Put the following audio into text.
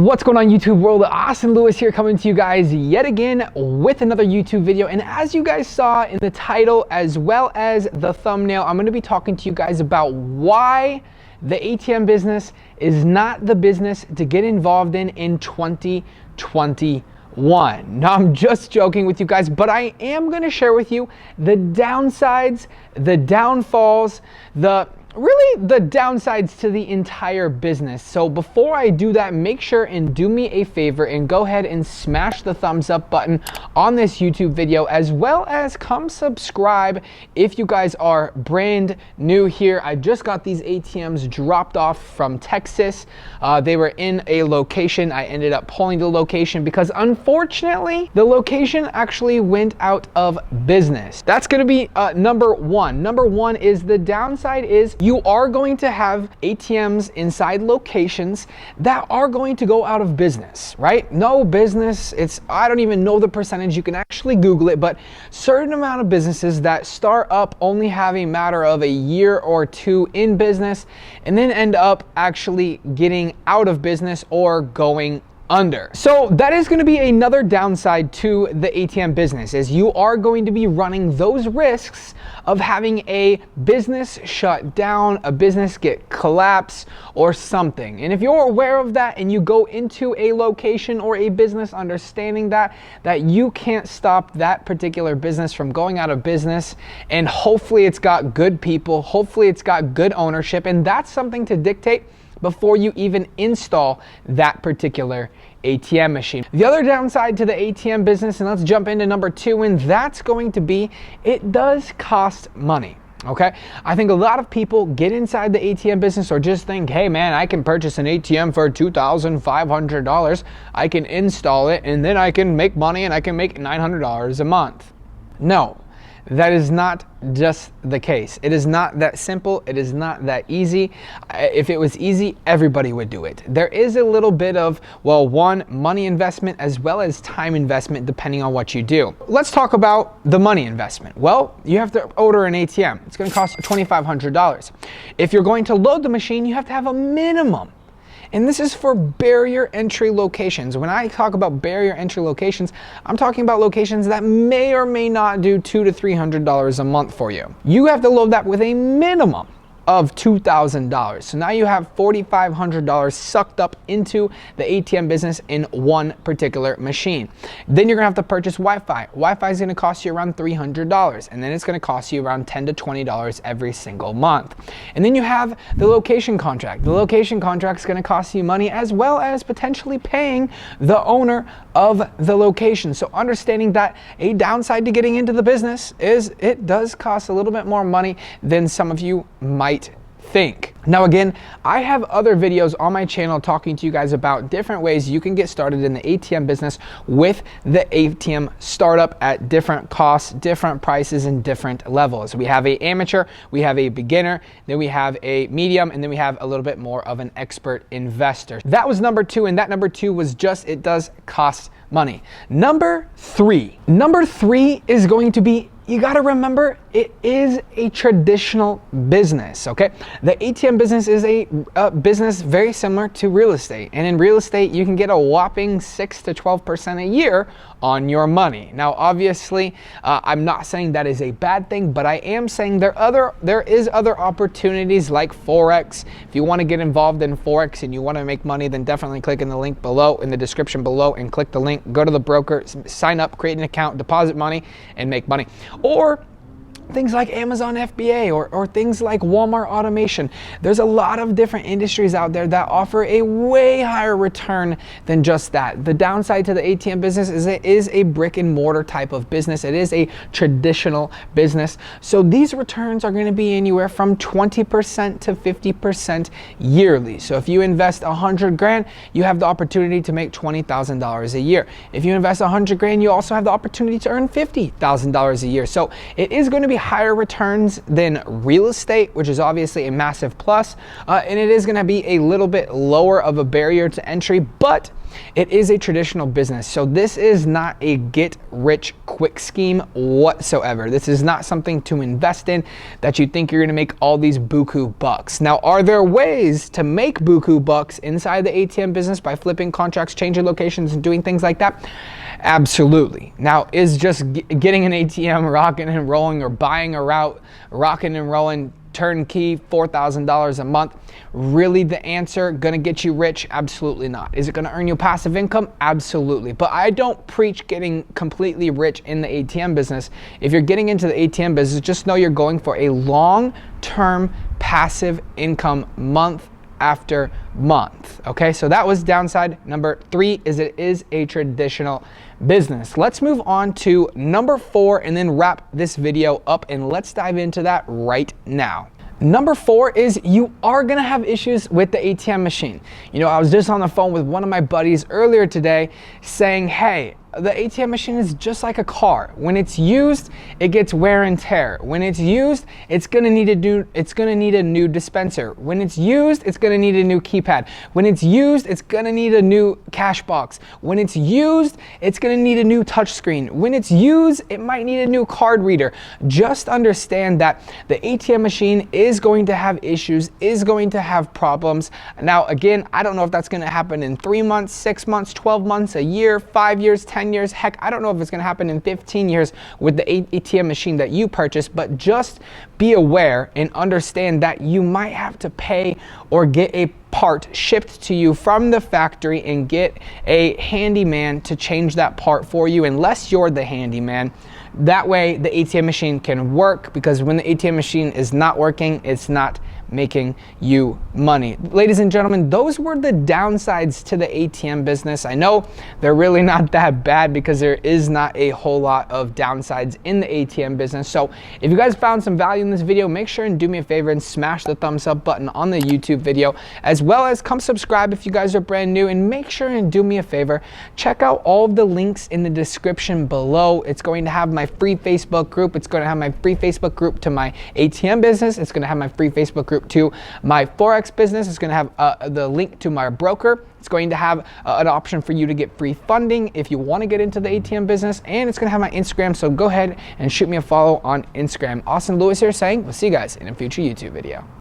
What's going on, YouTube world? Austin Lewis here, coming to you guys yet again with another YouTube video. And as you guys saw in the title as well as the thumbnail, I'm going to be talking to you guys about why the ATM business is not the business to get involved in 2021. Now, I'm just joking with you guys, but I am going to share with you the downsides, the downfalls, really the downsides to the entire business. So before I do that, make sure and do me a favor and go ahead and smash the thumbs up button on this YouTube video, as well as come subscribe if you guys are brand new here. I just got these ATMs dropped off from Texas. They were in a location. I ended up pulling the location because unfortunately the location actually went out of business. That's going to be number one. Number one is the downside is you are going to have ATMs inside locations that are going to go out of business, right? No business, I don't even know the percentage, you can actually Google it, but certain amount of businesses that start up only have a matter of a year or two in business and then end up actually getting out of business or going under. So that is going to be another downside to the ATM business, is you are going to be running those risks of having a business shut down, a business get collapsed or something. And if you're aware of that and you go into a location or a business understanding that you can't stop that particular business from going out of business, and hopefully it's got good people, hopefully it's got good ownership, and that's something to dictate before you even install that particular ATM machine. The other downside to the ATM business, and let's jump into number two, and that's going to be it does cost money. Okay, I think a lot of people get inside the ATM business or just think, hey man, I can purchase an ATM for $2,500. I can install it and then I can make money and I can make $900 a month. No. That is not just the case. It is not that simple. It is not that easy. If it was easy, everybody would do it. There is a little bit of, well, one, money investment as well as time investment depending on what you do. Let's talk about the money investment. Well, you have to order an ATM. It's going to cost $2,500. If you're going to load the machine, you have to have a minimum. And this is for barrier entry locations. When I talk about barrier entry locations, I'm talking about locations that may or may not do $200 to $300 a month for you. You have to load that with a minimum of $2,000. So now you have $4,500 sucked up into the ATM business in one particular machine. Then you're gonna have to purchase Wi-Fi. Wi-Fi is gonna cost you around $300, and then it's gonna cost you around $10 to $20 every single month. And then you have the location contract. The location contract is gonna cost you money, as well as potentially paying the owner of the location. So understanding that a downside to getting into the business is it does cost a little bit more money than some of you might think. Now again, I have other videos on my channel talking to you guys about different ways you can get started in the ATM business with the ATM startup at different costs, different prices, and different levels. We have a amateur, we have a beginner, then we have a medium, and then we have a little bit more of an expert investor. That was number two, and that number two was just, it does cost money. Number three is going to be, you got to remember, it is a traditional business, okay? The ATM business is a business very similar to real estate. And in real estate, you can get a whopping 6 to 12% a year on your money. Now, obviously, I'm not saying that is a bad thing, but I am saying there is other opportunities like Forex. If you want to get involved in Forex and you want to make money, then definitely click in the link below, in the description below, and click the link, go to the broker, sign up, create an account, deposit money, and make money. Or things like Amazon FBA or things like Walmart automation. There's a lot of different industries out there that offer a way higher return than just that. The downside to the ATM business is it is a brick and mortar type of business. It is a traditional business. So these returns are going to be anywhere from 20% to 50% yearly. So if you invest 100 grand, you have the opportunity to make $20,000 a year. If you invest 100 grand, you also have the opportunity to earn $50,000 a year. So it is going to be higher returns than real estate, which is obviously a massive plus, and it is going to be a little bit lower of a barrier to entry, but It is a traditional business. So this is not a get rich quick scheme whatsoever. This is not something to invest in that you think you're gonna make all these buku bucks. Now, are there ways to make buku bucks inside the ATM business by flipping contracts, changing locations, and doing things like that? Absolutely. Now, is just getting an ATM rocking and rolling, or buying a route rocking and rolling turnkey $4,000 a month really the answer? Gonna get you rich? Absolutely not. Is it gonna earn you passive income? Absolutely. But I don't preach getting completely rich in the ATM business. If you're getting into the ATM business, just know you're going for a long-term passive income month after month. Okay, so that was downside number 3, is it is a traditional business. Let's move on to number 4 and then wrap this video up, and let's dive into that right now. Number 4 is you are gonna have issues with the ATM machine. You know, I was just on the phone with one of my buddies earlier today saying, hey, the ATM machine is just like a car. When it's used, it gets wear and tear. When it's used, it's gonna need a new dispenser. When it's used, it's gonna need a new keypad. When it's used, it's gonna need a new cash box. When it's used, it's gonna need a new touchscreen. When it's used, it might need a new card reader. Just understand that the ATM machine is going to have issues, is going to have problems. Now, again, I don't know if that's gonna happen in 3 months, 6 months, 12 months, a year, 5 years, 10 years. Heck, I don't know if it's going to happen in 15 years with the ATM machine that you purchase, but just be aware and understand that you might have to pay or get a part shipped to you from the factory and get a handyman to change that part for you, unless you're the handyman. That way the ATM machine can work, because when the ATM machine is not working, it's not making you money. Ladies and gentlemen, those were the downsides to the ATM business. I know they're really not that bad because there is not a whole lot of downsides in the ATM business. So if you guys found some value in this video, make sure and do me a favor and smash the thumbs up button on the YouTube video, as well as come subscribe if you guys are brand new, and make sure and do me a favor, check out all of the links in the description below. It's going to have my free Facebook group. It's going to have my free Facebook group to my ATM business. It's going to have my free Facebook group to my Forex business. It's going to have the link to my broker. It's going to have an option for you to get free funding if you want to get into the ATM business, and it's going to have my Instagram, so go ahead and shoot me a follow on Instagram. Austin Lewis here saying we'll see you guys in a future YouTube video.